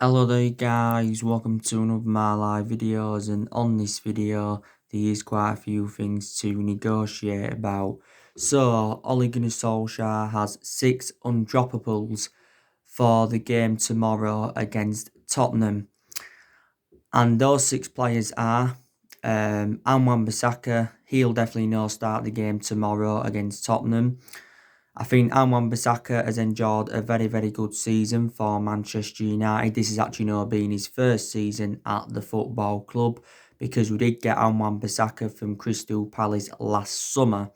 Hello there guys, welcome to another of my live videos, and on this video there is quite a few things to negotiate about. So Againest has 6 undroppables for the game tomorrow against Tottenham, and those 6 players are Wan-Bissaka. He'll definitely no start the game tomorrow against Tottenham. I think Wan-Bissaka has enjoyed a very good season for Manchester United. This has actually not been his first season at the football club, because we did get Wan-Bissaka from Crystal Palace last summer.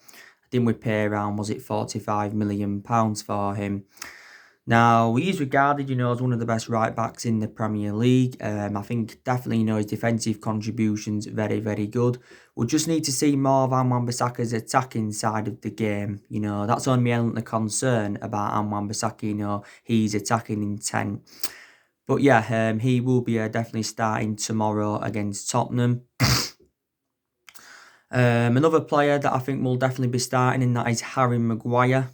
Didn't we pay around, was it £45 million for him? Now, he's regarded, as one of the best right-backs in the Premier League. I think definitely, his defensive contributions very good. We'll just need to see more of Wan-Bissaka's attacking side of the game. That's only element of concern about Wan-Bissaka, his attacking intent. But yeah, he will be definitely starting tomorrow against Tottenham. Another player that I think will definitely be starting, and that is Harry Maguire.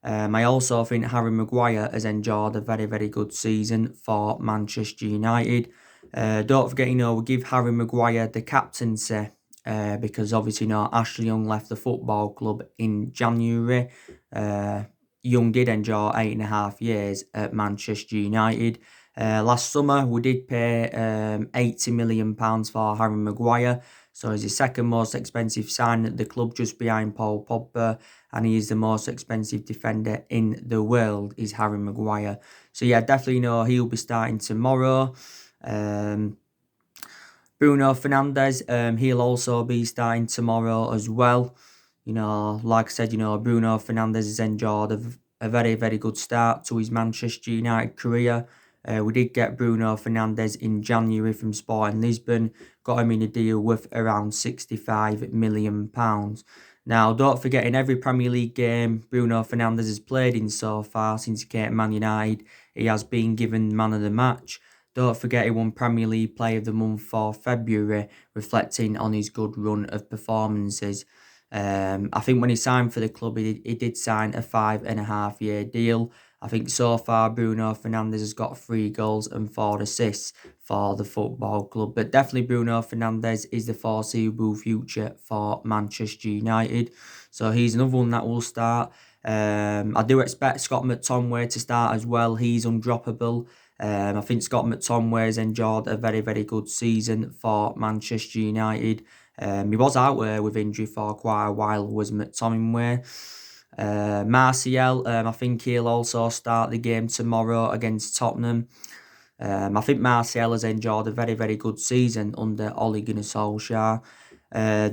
I also think Harry Maguire has enjoyed a very good season for Manchester United. Don't forget, we give Harry Maguire the captaincy, because obviously, Ashley Young left the football club in January. Young did enjoy 8.5 years at Manchester United. Last summer, we did pay £80 million for Harry Maguire. So he's the second most expensive signing at the club, just behind Paul Pogba, and he is the most expensive defender in the world, is Harry Maguire. So yeah, definitely he'll be starting tomorrow. Bruno Fernandes, he'll also be starting tomorrow as well. Like I said, Bruno Fernandes has enjoyed a very good start to his Manchester United career. We did get Bruno Fernandes in January from Sporting Lisbon, got him in a deal worth around £65 million. Now, don't forget, in every Premier League game Bruno Fernandes has played in so far since he came to Man United, he has been given man of the match. Don't forget, he won Premier League Player of the Month for February, reflecting on his good run of performances. I think when he signed for the club, he did sign a 5.5-year deal. I think so far Bruno Fernandes has got 3 goals and 4 assists for the football club. But definitely Bruno Fernandes is the foreseeable future for Manchester United. So he's another one that will start. I do expect Scott McTominay to start as well. He's undroppable. I think Scott McTominay has enjoyed a very good season for Manchester United. He was out with injury for quite a while, was McTominay. Martial, I think he'll also start the game tomorrow against Tottenham. I think Martial has enjoyed a very good season under Ole Gunnar Solskjaer.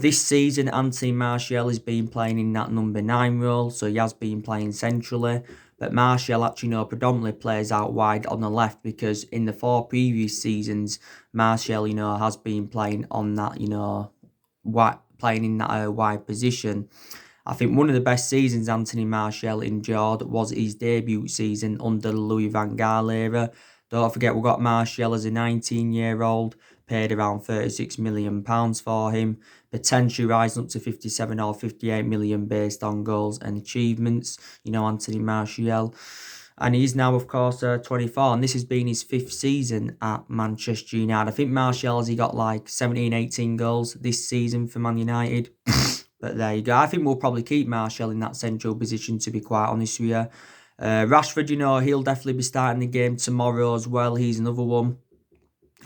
This season, Anthony Martial has been playing in that number 9 role, so he has been playing centrally. But Martial actually, predominantly plays out wide on the left, because in the 4 previous seasons, Martial, has been playing on that, playing in that wide position. I think one of the best seasons Anthony Martial enjoyed was his debut season under the Louis van Gaal era. Don't forget, we got Martial as a 19-year-old, paid around £36 million for him, potentially rising up to 57 or 58 million based on goals and achievements, Anthony Martial. And he's now, of course, 24, and this has been his 5th season at Manchester United. I think Martial has got like 17, 18 goals this season for Man United. But there you go. I think we'll probably keep Martial in that central position, to be quite honest with you. Rashford, he'll definitely be starting the game tomorrow as well. He's another one.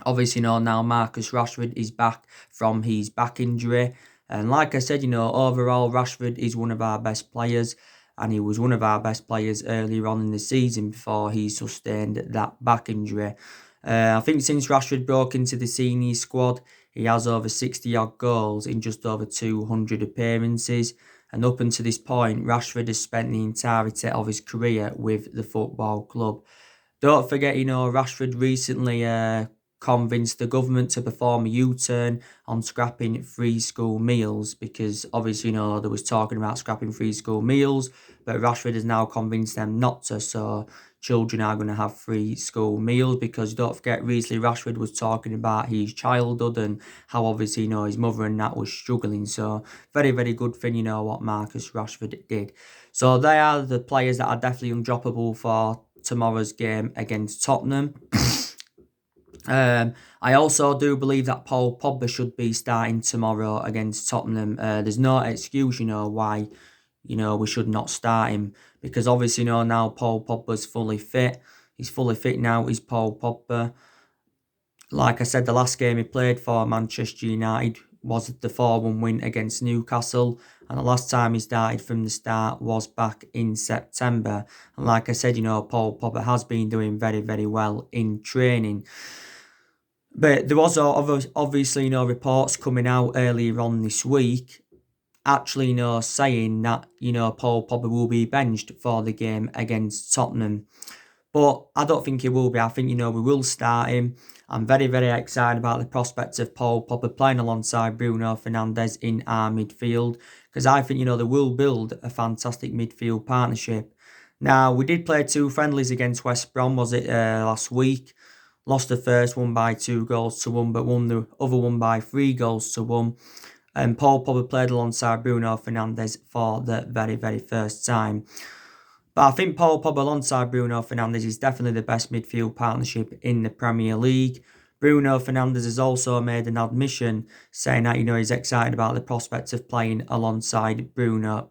Obviously, now Marcus Rashford is back from his back injury. And like I said, overall, Rashford is one of our best players. And he was one of our best players earlier on in the season before he sustained that back injury. I think since Rashford broke into the senior squad, he has over 60-odd goals in just over 200 appearances. And up until this point, Rashford has spent the entirety of his career with the football club. Don't forget, Rashford recently convinced the government to perform a U-turn on scrapping free school meals, because obviously, there was talking about scrapping free school meals, but Rashford has now convinced them not to, so children are going to have free school meals. Because don't forget, recently Rashford was talking about his childhood and how obviously, his mother and that was struggling. So very good thing, what Marcus Rashford did. So they are the players that are definitely undroppable for tomorrow's game against Tottenham. I also do believe that Paul Pogba should be starting tomorrow against Tottenham. There's no excuse, why, we should not start him because obviously, now Paul Pogba's fully fit. He's fully fit now. He's Paul Pogba. Like I said, the last game he played for Manchester United was the 4-1 win against Newcastle. And the last time he started from the start was back in September. And like I said, Paul Pogba has been doing very, very well in training. But there was obviously, reports coming out earlier on this week actually, saying that, Paul Pogba will be benched for the game against Tottenham. But I don't think he will be. I think, we will start him. I'm very, very excited about the prospects of Paul Pogba playing alongside Bruno Fernandes in our midfield because I think, they will build a fantastic midfield partnership. Now, we did play 2 friendlies against West Brom, was it last week? Lost the first one by 2-1, but won the other one by 3-1. And Paul Pogba played alongside Bruno Fernandes for the very, very first time. But I think Paul Pogba alongside Bruno Fernandes is definitely the best midfield partnership in the Premier League. Bruno Fernandes has also made an admission saying that, he's excited about the prospect of playing alongside Paul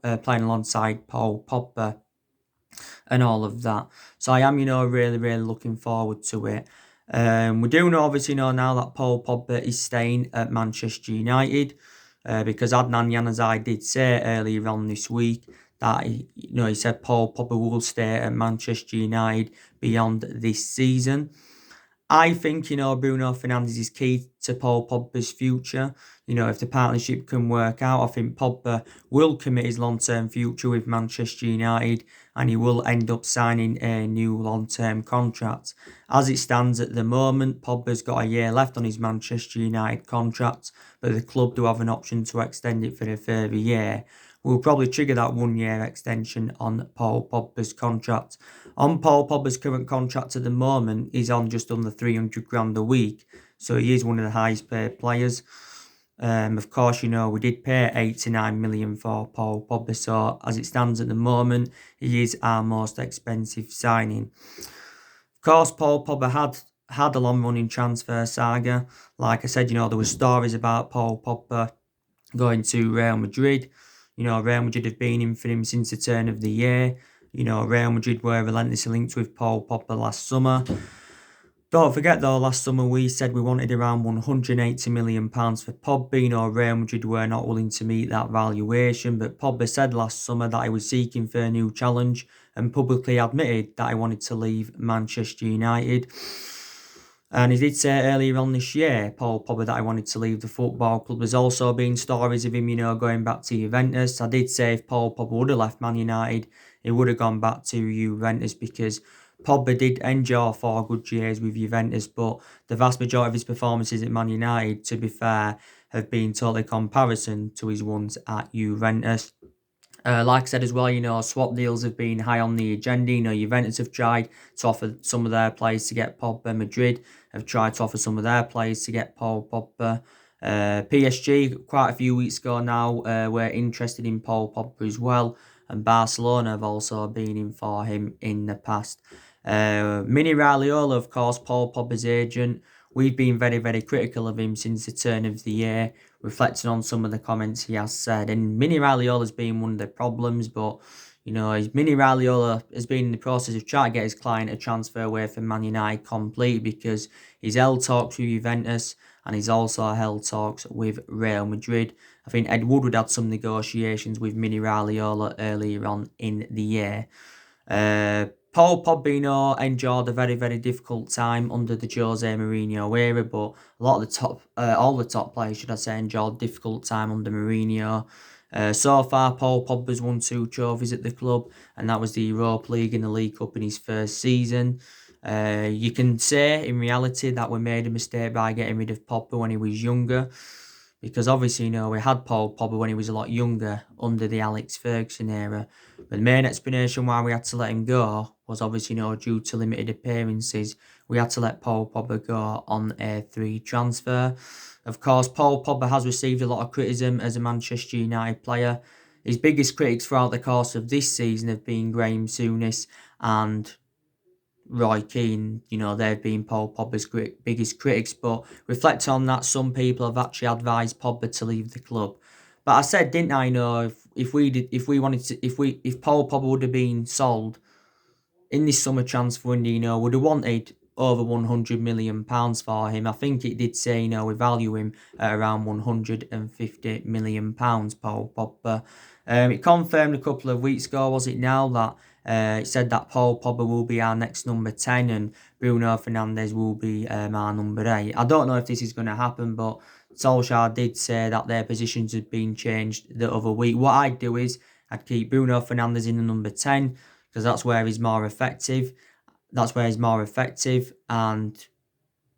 Pogba and all of that. So I am, really, really looking forward to it. We do know, obviously, now that Paul Pogba is staying at Manchester United because Adnan Januzaj did say earlier on this week that he said Paul Pogba will stay at Manchester United beyond this season. I think, Bruno Fernandes is key to Paul Pogba's future. If the partnership can work out, I think Pogba will commit his long-term future with Manchester United and he will end up signing a new long-term contract. As it stands at the moment, Pogba's got a year left on his Manchester United contract, but the club do have an option to extend it for a further year. We'll probably trigger that 1-year extension on Paul Pogba's contract. On Paul Pogba's current contract at the moment, he's on just under 300 grand a week, so he is one of the highest paid players. Of course, we did pay 89 million for Paul Pogba, so as it stands at the moment, he is our most expensive signing. Of course, Paul Pogba had a long-running transfer saga. Like I said, there were stories about Paul Pogba going to Real Madrid. Real Madrid have been in for him since the turn of the year. Real Madrid were relentlessly linked with Paul Pogba last summer. Don't forget though, last summer we said we wanted around £180 million for Pogba. Real Madrid were not willing to meet that valuation, but Pogba said last summer that he was seeking for a new challenge and publicly admitted that he wanted to leave Manchester United. And he did say earlier on this year, Paul Pogba, that he wanted to leave the football club. There's also been stories of him, going back to Juventus. I did say if Paul Pogba would have left Man United, he would have gone back to Juventus because Pogba did endure 4 good years with Juventus, but the vast majority of his performances at Man United, to be fair, have been totally comparison to his ones at Juventus. Like I said as well, swap deals have been high on the agenda. Juventus have tried to offer some of their players to get Pogba. Madrid have tried to offer some of their players to get Paul Pogba. PSG, quite a few weeks ago now, were interested in Paul Pogba as well. And Barcelona have also been in for him in the past. Mini Raiola, of course, Paul Pogba's agent. We've been very, very critical of him since the turn of the year, reflecting on some of the comments he has said. And Mini Raiola has been one of the problems, but, Mini Raiola has been in the process of trying to get his client a transfer away from Man United complete because he's held talks with Juventus and he's also held talks with Real Madrid. I think Ed Woodward had some negotiations with Mini Raiola earlier on in the year. Paul Pogba endured a very, very difficult time under the Jose Mourinho era, but a lot of all the top players, should I say, endured a difficult time under Mourinho. So far, Paul Pogba's won 2 trophies at the club, and that was the Europa League and the League Cup in his first season. You can say, in reality, that we made a mistake by getting rid of Pogba when he was younger, because obviously, we had Paul Pogba when he was a lot younger under the Alex Ferguson era. But the main explanation why we had to let him go was obviously, due to limited appearances. We had to let Paul Pogba go on a 3 transfer. Of course, Paul Pogba has received a lot of criticism as a Manchester United player. His biggest critics throughout the course of this season have been Graham Souness and Roy Keane, they've been Paul Pogba's biggest critics. But reflect on that, some people have actually advised Pogba to leave the club. But I said, didn't I? If Paul Pogba would have been sold in this summer transfer window, would have wanted over £100 million for him. I think it did say, we value him at around £150 million, Paul Pogba. It confirmed a couple of weeks ago, was it now, that it said that Paul Pogba will be our next number 10 and Bruno Fernandes will be our number 8. I don't know if this is going to happen, but Solskjaer did say that their positions had been changed the other week. What I'd do is I'd keep Bruno Fernandes in the number 10 because that's where he's more effective. And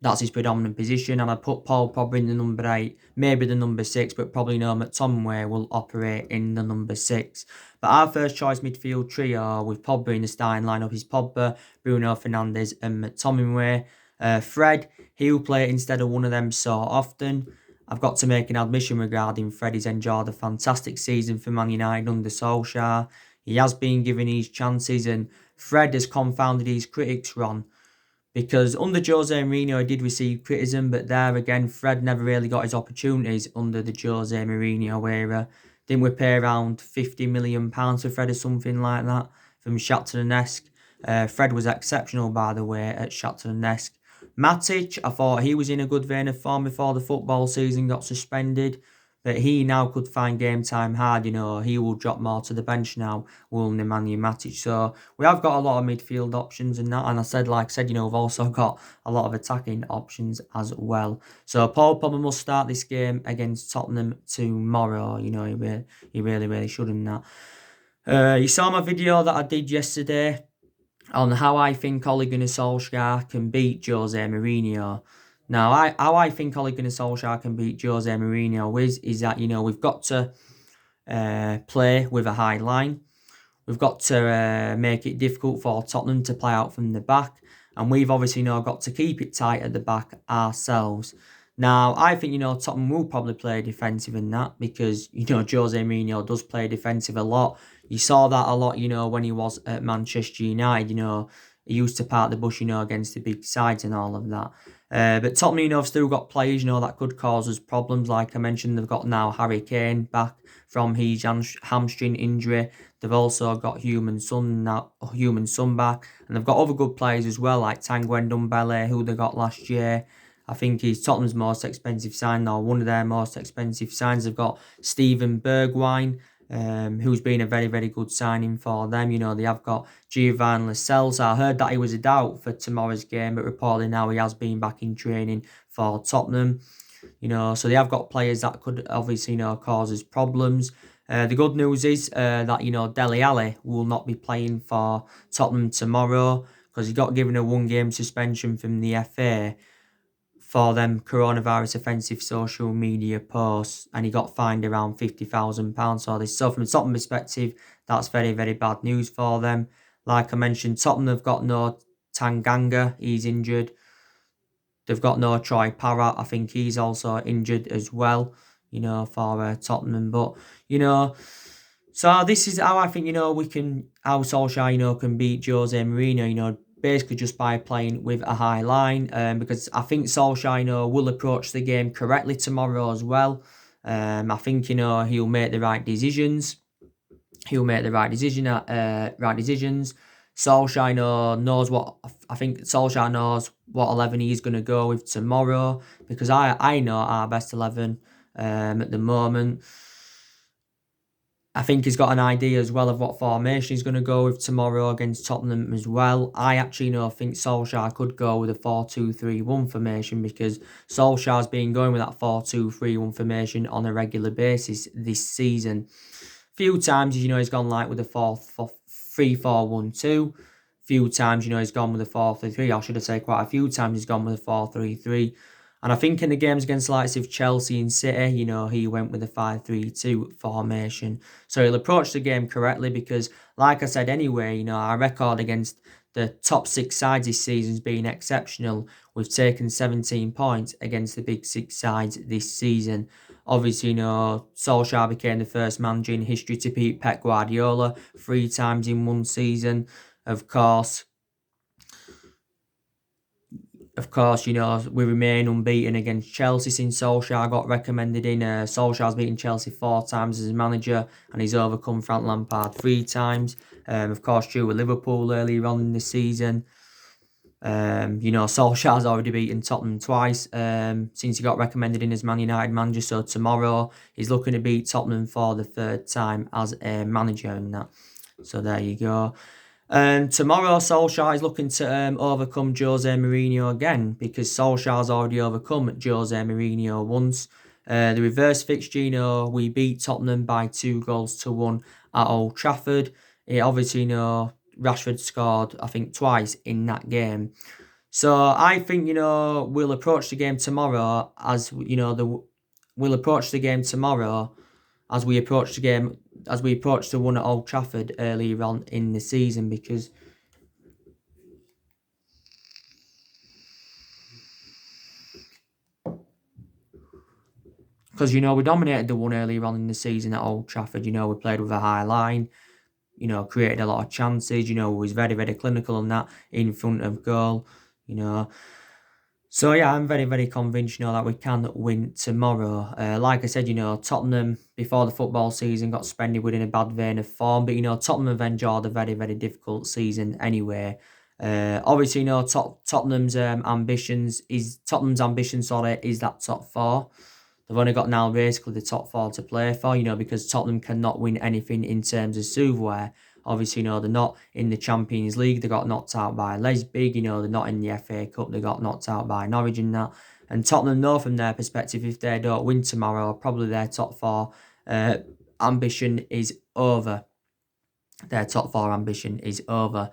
that's his predominant position. And I put Paul Pogba in the number 8, maybe the number 6, but probably no McTominay will operate in the number 6. But our first choice midfield trio with Pogba in the starting lineup is Pogba, Bruno Fernandes and McTominay. Fred, he'll play instead of one of them so often. I've got to make an admission regarding Fred. He's enjoyed a fantastic season for Man United under Solskjaer. He has been given his chances, and Fred has confounded his critics, Ron. Because under Jose Mourinho, he did receive criticism, but there again, Fred never really got his opportunities under the Jose Mourinho era. Didn't we pay around £50 million for Fred or something like that from Shakhtar Donetsk? Fred was exceptional, by the way, at Shakhtar Donetsk. Matic, I thought he was in a good vein of form before the football season got suspended. But he now could find game time hard, he will drop more to the bench now, will Nemanja Matic. So we have got a lot of midfield options and that. And like I said, we've also got a lot of attacking options as well. So Paul Pogba must start this game against Tottenham tomorrow. He really, really shouldn't that. You saw my video that I did yesterday on how I think Ole Gunnar Solskjaer can beat Jose Mourinho. Now, how I think Ole Gunnar Solskjaer can beat Jose Mourinho is that, we've got to play with a high line. We've got to make it difficult for Tottenham to play out from the back. And we've obviously got to keep it tight at the back ourselves. Now, I think, Tottenham will probably play defensive in that because, Jose Mourinho does play defensive a lot. You saw that a lot, when he was at Manchester United, he used to part the bush, against the big sides and all of that. But Tottenham, have still got players, that could cause us problems. Like I mentioned, they've got now Harry Kane back from his hamstring injury. They've also got Human Son back. And they've got other good players as well, like Tanguy Ndombele, who they got last year. I think he's Tottenham's most expensive sign, or one of their most expensive signs. They've got Steven Bergwijn, who's been a very, very good signing for them. They have got Giovanni Lo Celso. I heard that he was a doubt for tomorrow's game, but reportedly now he has been back in training for Tottenham. So they have got players that could obviously, cause us problems. The good news is that, Dele Alli will not be playing for Tottenham tomorrow because he got given a one-game suspension from the FA for them coronavirus offensive social media posts, and he got fined around £50,000 for this. So from a Tottenham perspective, that's very, very bad news for them. Like I mentioned, Tottenham have got no Tanganga, he's injured. They've got no Troy Parrott, I think he's also injured as well, for Tottenham. But, so this is how I think, how Solskjaer, can beat Jose Mourinho, basically just by playing with a high line, because I think Solskjaer, will approach the game correctly tomorrow as well. I think, he'll make the right decisions. Right decisions. Solskjaer knows what, I think Solskjaer knows what 11 he's going to go with tomorrow, because I know our best 11 at the moment. I think he's got an idea as well of what formation he's going to go with tomorrow against Tottenham as well. I actually think Solskjaer could go with a 4-2-3-1 formation because Solskjaer's been going with that 4-2-3-1 formation on a regular basis this season. Few times, he's gone like with a 3-4-1-2. Few times, he's gone with a 4-3-3. I should have said quite a few times he's gone with a 4-3-3. And I think in the games against the likes of Chelsea and City, he went with a 5-3-2 formation. So he'll approach the game correctly because, like I said anyway, our record against the top 6 sides this season has been exceptional. We've taken 17 points against the big 6 sides this season. Obviously, Solskjaer became the first manager in history to beat Pep Guardiola 3 times in one season. Of course, Of course, we remain unbeaten against Chelsea since Solskjaer got recommended in. Solskjaer's beaten Chelsea 4 times as manager, and he's overcome Frank Lampard 3 times. Of course, drew with Liverpool earlier on in the season. Solskjaer's already beaten Tottenham twice since he got recommended in as Man United manager. So tomorrow he's looking to beat Tottenham for the 3rd time as a manager and that. So there you go. Tomorrow Solskjaer is looking to overcome Jose Mourinho again, because Solskjaer's already overcome Jose Mourinho once. The reverse fixture, we beat Tottenham by 2 goals to 1 at Old Trafford. Obviously, Rashford scored, I think, twice in that game. So I think, we'll approach the game tomorrow as, we'll approach the game tomorrow as we approach the one at Old Trafford earlier on in the season, because we dominated the one earlier on in the season at Old Trafford. We played with a high line, created a lot of chances, was very, very clinical on that in front of goal, So yeah, I'm very, very convinced, that we can win tomorrow. Like I said, Tottenham before the football season got suspended within a bad vein of form, but Tottenham have endured a very, very difficult season anyway. Obviously, Tottenham's ambition is that top 4. They've only got now basically the top 4 to play for, because Tottenham cannot win anything in terms of silverware. Obviously, they're not in the Champions League. They got knocked out by Leipzig. They're not in the FA Cup. They got knocked out by Norwich and that. And Tottenham know from their perspective, if they don't win tomorrow, probably their top 4 ambition is over. Their top 4 ambition is over.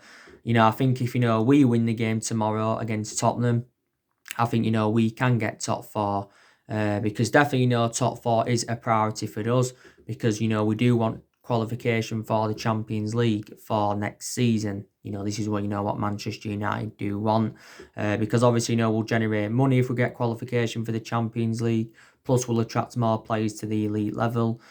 I think if, we win the game tomorrow against Tottenham, I think, we can get top 4. Because definitely, top 4 is a priority for us, because, we do want qualification for the Champions League for next season. This is what Manchester United do want, because obviously, we'll generate money if we get qualification for the Champions League, plus we'll attract more players to the elite level.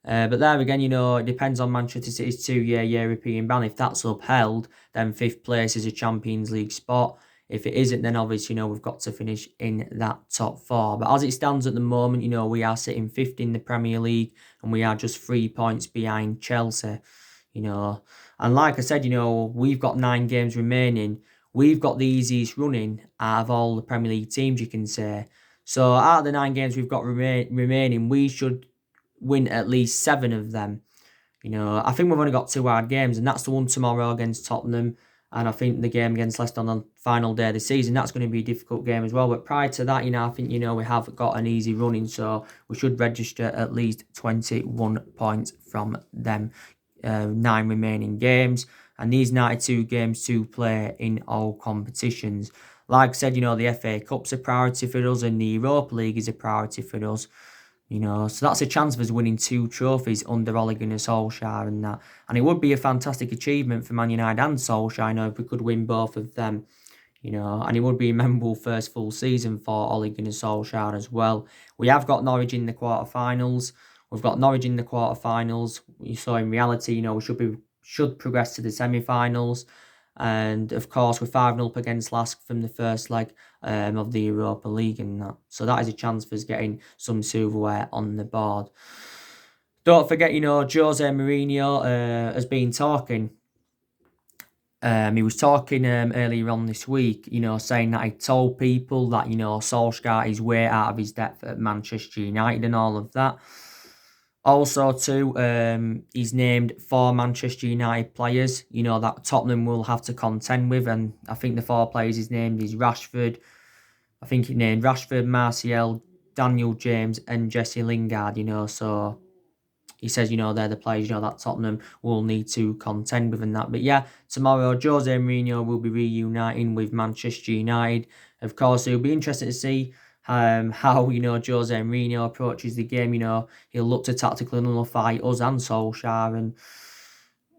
But there again, it depends on Manchester City's 2-year European ban. If that's upheld, then 5th place is a Champions League spot. If it isn't, then obviously, we've got to finish in that top 4. But as it stands at the moment, we are sitting 5th in the Premier League, and we are just 3 points behind Chelsea. And like I said, we've got 9 games remaining. We've got the easiest running out of all the Premier League teams, you can say. So out of the 9 games we've got remaining, we should win at least 7 of them. I think we've only got 2 hard games, and that's the one tomorrow against Tottenham. And I think the game against Leicester on the final day of the season, that's going to be a difficult game as well. But prior to that, I think, we have got an easy running. So we should register at least 21 points from them 9 remaining games. And these 92 games to play in all competitions. Like I said, the FA Cup's a priority for us, and the Europa League is a priority for us. So that's a chance of us winning 2 trophies under Ole Gunnar Solskjaer and that. And it would be a fantastic achievement for Man United and Solskjaer, if we could win both of them. And it would be a memorable first full season for Ole Gunnar Solskjaer as well. We have got Norwich in the quarterfinals. We've got Norwich in the quarterfinals. So in reality, we should progress to the semi-finals. And of course, we're 5-0 up against Lask from the first leg of the Europa League and that. So that is a chance for us getting some silverware on the board. Don't forget, Jose Mourinho has been talking. He was talking earlier on this week, saying that he told people that, Solskjaer is way out of his depth at Manchester United and all of that. Also, too, he's named 4 Manchester United players, that Tottenham will have to contend with. And I think the 4 players he's named is Rashford. I think he named Rashford, Martial, Daniel James and Jesse Lingard, So he says, they're the players, that Tottenham will need to contend with and that. But yeah, tomorrow, Jose Mourinho will be reuniting with Manchester United. Of course, it'll be interesting to see how, Jose Mourinho approaches the game. He'll look to tactically nullify us and Solskjaer. And,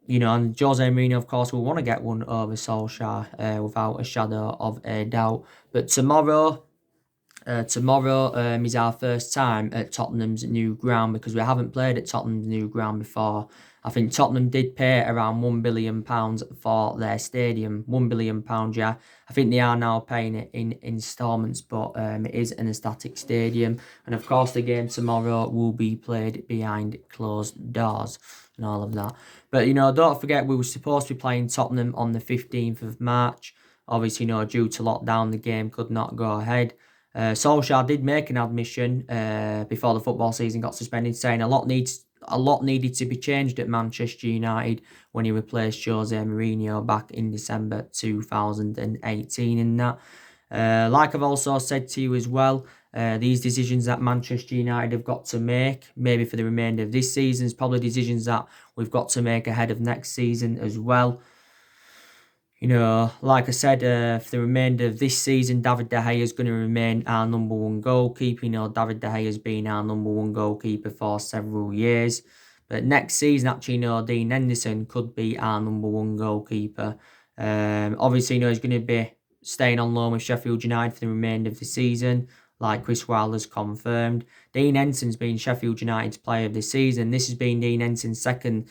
and Jose Mourinho, of course, will want to get one over Solskjaer without a shadow of a doubt. But tomorrow is our first time at Tottenham's new ground, because we haven't played at Tottenham's new ground before. I think Tottenham did pay around £1 billion for their stadium. £1 billion, yeah. I think they are now paying it in instalments, but it is an static stadium. And of course, the game tomorrow will be played behind closed doors and all of that. But, don't forget, we were supposed to be playing Tottenham on the 15th of March. Obviously, due to lockdown, the game could not go ahead. Solskjaer did make an admission before the football season got suspended, saying a lot needed to be changed at Manchester United when he replaced Jose Mourinho back in December 2018 and that. Like I've also said to you as well, these decisions that Manchester United have got to make, maybe for the remainder of this season, is probably decisions that we've got to make ahead of next season as well. Like I said, for the remainder of this season, David De Gea is going to remain our number one goalkeeper. David De Gea has been our number one goalkeeper for several years. But next season, actually, Dean Henderson could be our number one goalkeeper. Obviously, he's going to be staying on loan with Sheffield United for the remainder of the season, like Chris Wilder's confirmed. Dean Henderson's been Sheffield United's player of the season. This has been Dean Henderson's second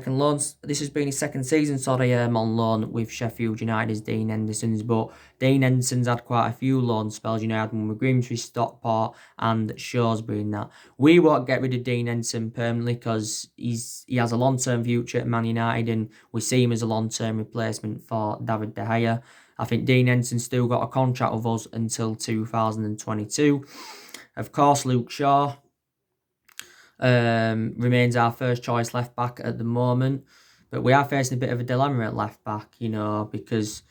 loan. This has been his second season, on loan with Sheffield United as Dean Henderson's. But Dean Henderson's had quite a few loan spells. He had one with Grimsby, Stockport, and Shrewsbury and that. We won't get rid of Dean Henderson permanently because he has a long-term future at Man United, and we see him as a long-term replacement for David De Gea. I think Dean Henderson's still got a contract with us until 2022. Of course, Luke Shaw remains our first choice left back at the moment, but we are facing a bit of a dilemma at left back, because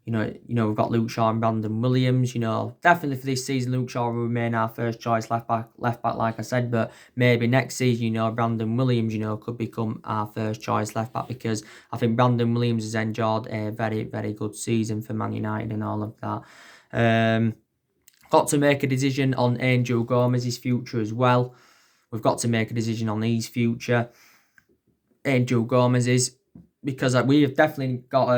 we've got Luke Shaw and Brandon Williams. Definitely for this season, Luke Shaw will remain our first choice left back, like I said. But maybe next season, Brandon Williams, could become our first choice left back, because I think Brandon Williams has enjoyed a very, very good season for Man United and all of that. Got to make a decision on Angel Gomez's future as well. We've got to make a decision on his future. Angel Gomez's, because we have definitely got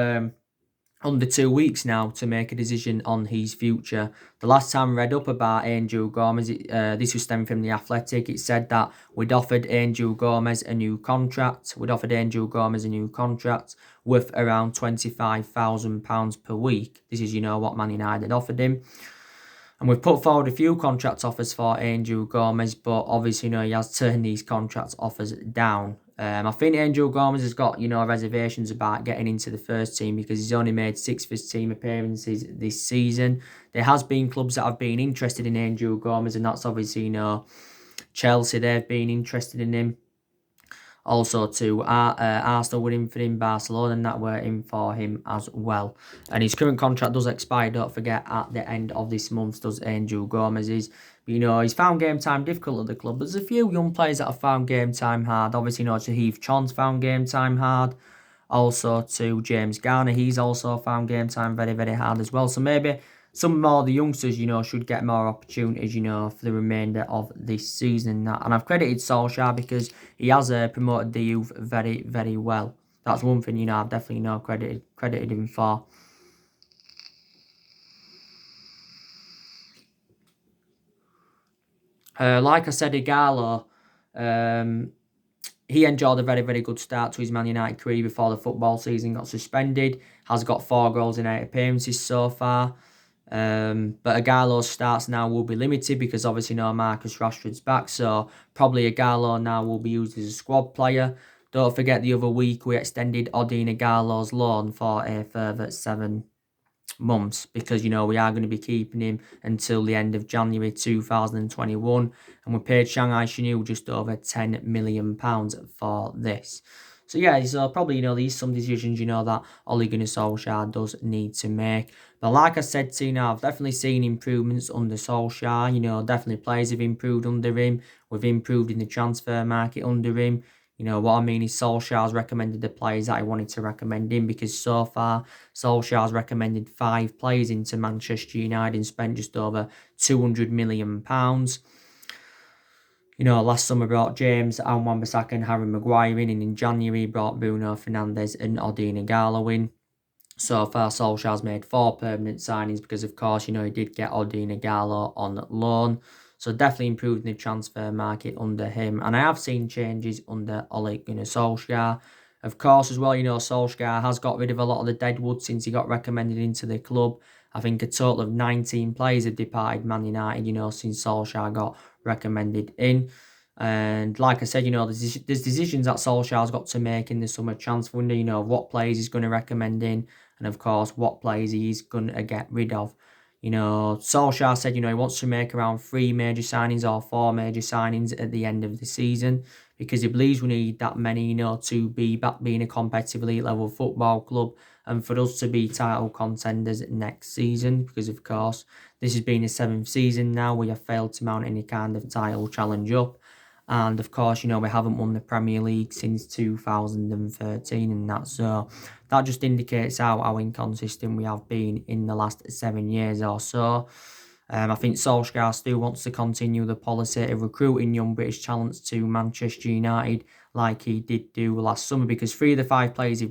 under 2 weeks now to make a decision on his future. The last time I read up about Angel Gomez, this was stemming from The Athletic. It said that we'd offered Angel Gomez a new contract. Worth around £25,000 per week. This is, what Man United had offered him. And we've put forward a few contract offers for Angel Gomez, but obviously, he has turned these contract offers down. I think Angel Gomez has got, reservations about getting into the first team because he's only made 6 first team appearances this season. There has been clubs that have been interested in Angel Gomez, and that's obviously, Chelsea, they've been interested in him. Also, to Arsenal were in for him, Barcelona, and that were in for him as well. And his current contract does expire, don't forget, at the end of this month, does Angel Gomez's. But, he's found game time difficult at the club. There's a few young players that have found game time hard. Obviously, to Heath Chon's found game time hard. Also, to James Garner, he's also found game time very, very hard as well. So maybe some more of the youngsters, should get more opportunities, for the remainder of this season. And I've credited Solskjaer because he has promoted the youth very, very well. That's one thing, I've definitely, credited him for. Like I said, Igalo, he enjoyed a very, very good start to his Man United career before the football season got suspended. Has got 4 goals in 8 appearances so far. But Igalo's starts now will be limited because obviously Marcus Rashford's back, so probably Igalo now will be used as a squad player. Don't forget the other week we extended Odin Igalo's loan for a further 7 months because we are going to be keeping him until the end of January 2021, and we paid Shanghai Shenhua just over £10 million for this. So yeah, so probably, these some decisions, that Ole Gunnar Solskjaer does need to make. But like I said to you, I've definitely seen improvements under Solskjaer. Definitely players have improved under him. We've improved in the transfer market under him. What I mean is Solskjaer's recommended the players that he wanted to recommend him, because so far Solskjaer's recommended 5 players into Manchester United and spent just over £200 million. Last summer brought James and Wan-Bissaka and Harry Maguire in, and in January brought Bruno Fernandes and Odin Igalo in. So far, Solskjaer's made 4 permanent signings because, of course, he did get Odin Igalo on loan. So definitely improved in the transfer market under him. And I have seen changes under Ole Gunnar Solskjaer. Of course, as well, Solskjaer has got rid of a lot of the deadwood since he got recommended into the club. I think a total of 19 players have departed Man United, since Solskjaer got recommended in. And like I said, there's decisions that Solskjaer's got to make in the summer transfer window, what players he's going to recommend in, and of course, what players he's going to get rid of. Solskjaer said, he wants to make around 3 major signings or 4 major signings at the end of the season because he believes we need that many, to be back being a competitive elite level football club and for us to be title contenders next season because, of course, this has been the 7th season now. We have failed to mount any kind of title challenge up. And of course, we haven't won the Premier League since 2013 and that. So that just indicates how inconsistent we have been in the last 7 years or so. I think Solskjaer still wants to continue the policy of recruiting young British talents to Manchester United like he did do last summer because 3 of the 5 players he's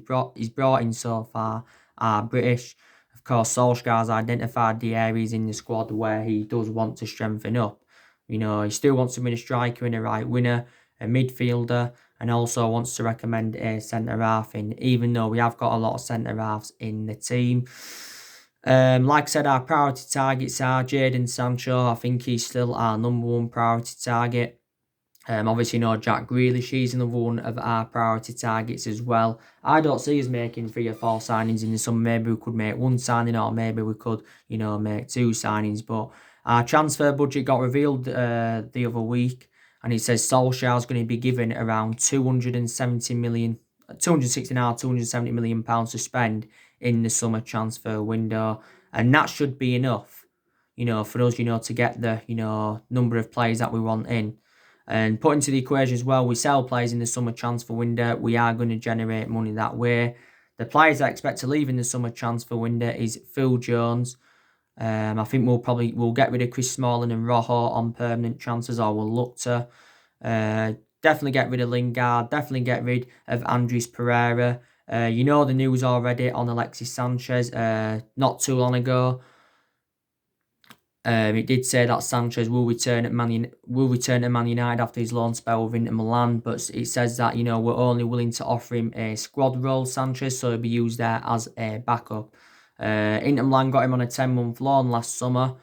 brought in so far are British. Of course, Solskjaer's identified the areas in the squad where he does want to strengthen up. He still wants to win a striker and a right winger, a midfielder, and also wants to recommend a centre-half in, even though we have got a lot of centre-halves in the team. Like I said, our priority targets are Jadon Sancho. I think he's still our number 1 priority target. Obviously, Jack Grealish, he's another one of our priority targets as well. I don't see us making 3 or 4 signings in the summer. Maybe we could make 1 signing or maybe we could, make 2 signings. But our transfer budget got revealed the other week and it says Solskjaer's going to be given around 270 million, 269, 270 million pounds to spend in the summer transfer window. And that should be enough, for us, to get the, number of players that we want in. And put into the equation as well, we sell players in the summer transfer window. We are going to generate money that way. The players I expect to leave in the summer transfer window is Phil Jones. I think we'll get rid of Chris Smalling and Rojo on permanent transfers, or we'll look to. Definitely get rid of Lingard. Definitely get rid of Andres Pereira. The news already on Alexis Sanchez. Not too long ago. It did say that Sanchez will return to Man United after his loan spell with Inter Milan, but it says that we're only willing to offer him a squad role, Sanchez, so he'll be used there as a backup. Inter Milan got him on a 10-month loan last summer,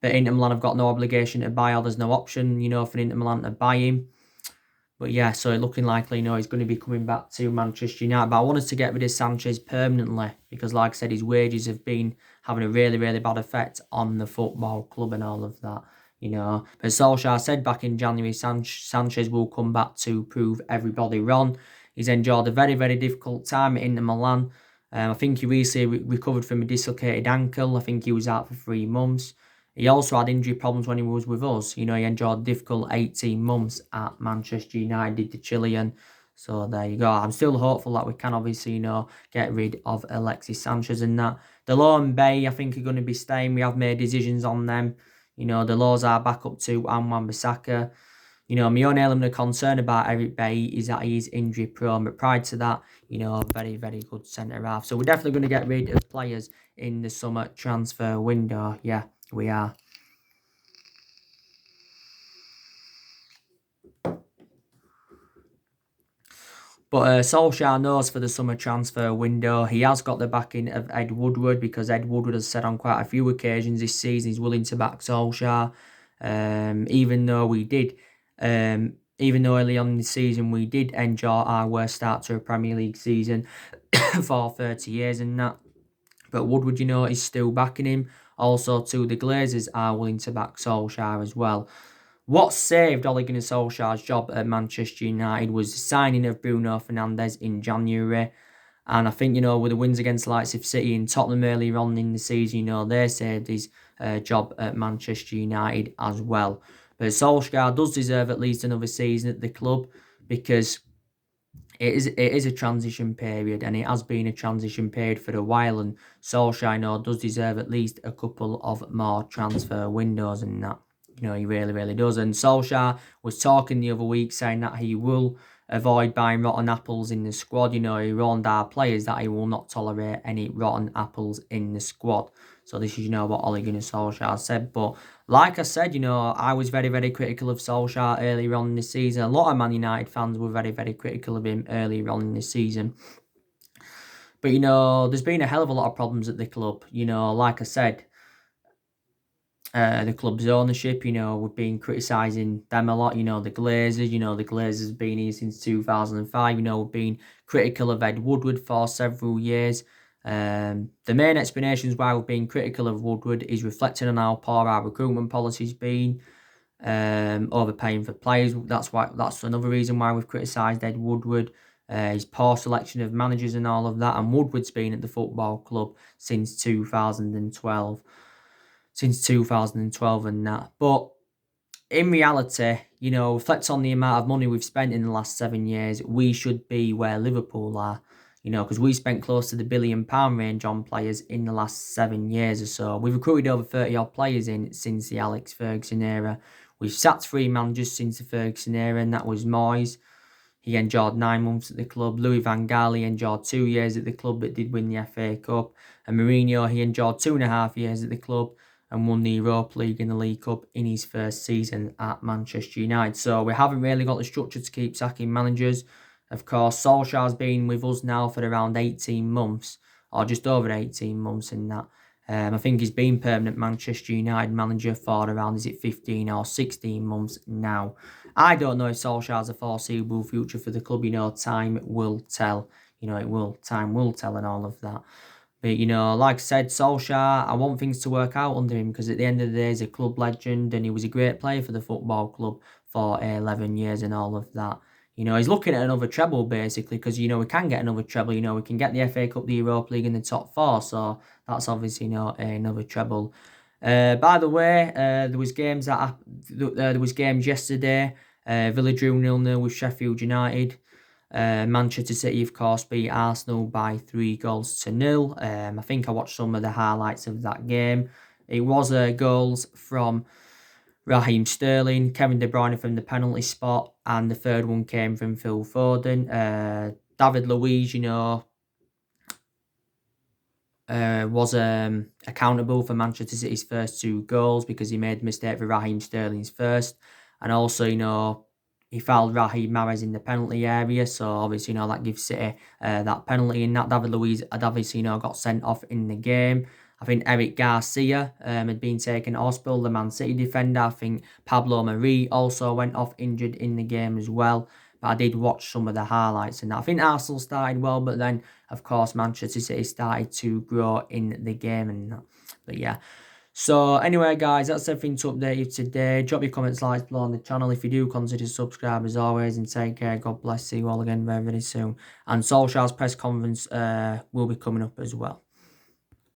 but Inter Milan have got no obligation to buy, or there's no option, for Inter Milan to buy him. But yeah, so it's looking likely, he's going to be coming back to Manchester United. But I wanted to get rid of Sanchez permanently because, like I said, his wages have been having a really, really bad effect on the football club and all of that, But Solskjaer said back in January, Sanchez will come back to prove everybody wrong. He's endured a very, very difficult time at Inter Milan. I think he recently recovered from a dislocated ankle. I think he was out for 3 months. He also had injury problems when he was with us. He endured a difficult 18 months at Manchester United, the Chilean. So there you go. I'm still hopeful that we can obviously, get rid of Alexis Sanchez and that. Delors and Bay, I think, are going to be staying. We have made decisions on them. Delors are back up to Wan-Bissaka. My only element of concern about Eric Bay is that he's injury prone. But prior to that, very, very good centre-half. So we're definitely going to get rid of players in the summer transfer window. Yeah, we are. But Solskjaer knows for the summer transfer window, he has got the backing of Ed Woodward because Ed Woodward has said on quite a few occasions this season he's willing to back Solskjaer. Even though early on in the season we did enjoy our worst start to a Premier League season for 30 years and that. But Woodward, is still backing him. Also, too, the Glazers are willing to back Solskjaer as well. What saved Ole Gunnar Solskjaer's job at Manchester United was the signing of Bruno Fernandes in January. And I think, with the wins against the likes of City and Tottenham earlier on in the season, they saved his job at Manchester United as well. But Solskjaer does deserve at least another season at the club because it is a transition period and it has been a transition period for a while. And Solskjaer, does deserve at least a couple of more transfer windows and that. He really, really does. And Solskjaer was talking the other week saying that he will avoid buying rotten apples in the squad. He warned our players that he will not tolerate any rotten apples in the squad. So this is, what Ole Gunnar Solskjaer said. But like I said, I was very, very critical of Solskjaer earlier on in the season. A lot of Man United fans were very, very critical of him earlier on in the season. But, there's been a hell of a lot of problems at the club. Like I said, the club's ownership, we've been criticising them a lot, the Glazers, the Glazers have been here since 2005, we've been critical of Ed Woodward for several years. The main explanations why we've been critical of Woodward is reflecting on how poor our recruitment policy's been, overpaying for players. That's another reason why we've criticised Ed Woodward. His poor selection of managers and all of that, and Woodward's been at the football club since 2012. And that. But in reality, reflect on the amount of money we've spent in the last 7 years, we should be where Liverpool are. Because we spent close to the £1 billion range on players in the last 7 years or so. We've recruited over 30 odd players in since the Alex Ferguson era. We've sacked 3 managers since the Ferguson era, and that was Moyes. He endured 9 months at the club. Louis van Gaal endured 2 years at the club but did win the FA Cup. And Mourinho, he endured 2.5 years at the club and won the Europa League and the League Cup in his first season at Manchester United. So we haven't really got the structure to keep sacking managers. Of course, Solskjaer's been with us now for around 18 months, or just over 18 months in that. I think he's been permanent Manchester United manager for around, 15 or 16 months now. I don't know if Solskjaer has a foreseeable future for the club. Time will tell. Time will tell and all of that. But, like I said, Solskjaer, I want things to work out under him because at the end of the day, he's a club legend and he was a great player for the football club for 11 years and all of that. He's looking at another treble basically because, we can get another treble. We can get the FA Cup, the Europa League and the top 4. So that's obviously, another treble. By the way, there was games yesterday. Villa drew 0-0 with Sheffield United. Manchester City, of course, beat Arsenal by 3-0. I think I watched some of the highlights of that game. It was goals from Raheem Sterling, Kevin De Bruyne from the penalty spot, and the third one came from Phil Foden. David Luiz, was accountable for Manchester City's first 2 goals because he made a mistake for Raheem Sterling's first. And also, he fouled Raheem Mahrez in the penalty area, so obviously, that gives City that penalty. And that David Luiz had obviously, got sent off in the game. I think Eric Garcia had been taken to hospital, the Man City defender. I think Pablo Mari also went off injured in the game as well. But I did watch some of the highlights and that. I think Arsenal started well, but then, of course, Manchester City started to grow in the game and that. But yeah. So anyway, guys, that's everything to update you today. Drop your comments, likes below on the channel. If you do, consider subscribe as always, and take care. God bless. See you all again very, very soon. And Solskjaer's press conference will be coming up as well.